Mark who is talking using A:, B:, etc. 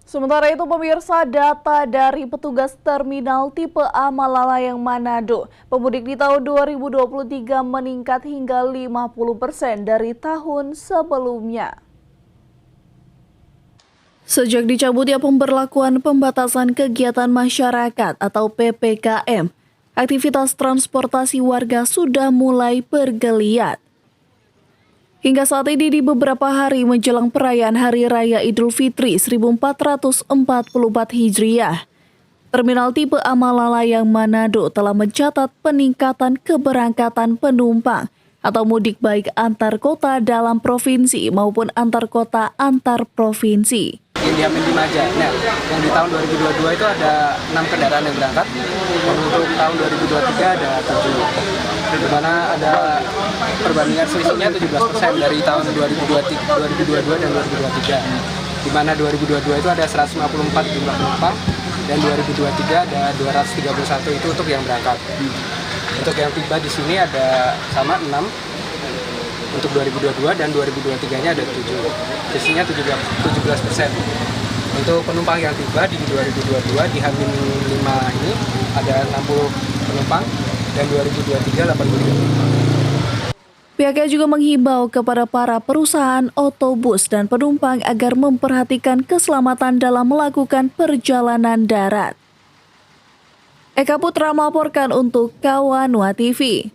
A: Sementara itu pemirsa, data dari petugas terminal tipe A Malalayang Manado, pemudik di tahun 2023 meningkat hingga 50% dari tahun sebelumnya. Sejak dicabutnya pemberlakuan pembatasan kegiatan masyarakat atau PPKM, aktivitas transportasi warga sudah mulai bergeliat. Hingga saat ini di beberapa hari menjelang perayaan Hari Raya Idul Fitri 1444 Hijriah, Terminal tipe A Malalayang Manado telah mencatat peningkatan keberangkatan penumpang atau mudik baik antar kota dalam provinsi maupun antar kota antar provinsi.
B: Di Hamin 5 aja. Nah, yang di tahun 2022 itu ada 6 kendaraan yang berangkat. Untuk tahun 2023 ada 7. Di mana ada perbandingan selisihnya 17% dari tahun 2022 dan 2023. Di mana 2022 itu ada 154 jumlah penumpang dan 2023 ada 231 itu untuk yang berangkat. Untuk yang tiba di sini ada sama 6 untuk 2022 dan 2023-nya ada 7. Sisinya 17%. Untuk penumpang yang tiba di 2022 di Hamin 5 ini ada 60 penumpang dan 2023 80 penumpang.
A: Pihaknya juga menghimbau kepada para perusahaan otobus dan penumpang agar memperhatikan keselamatan dalam melakukan perjalanan darat. Eka Putra melaporkan untuk Kawanwa TV.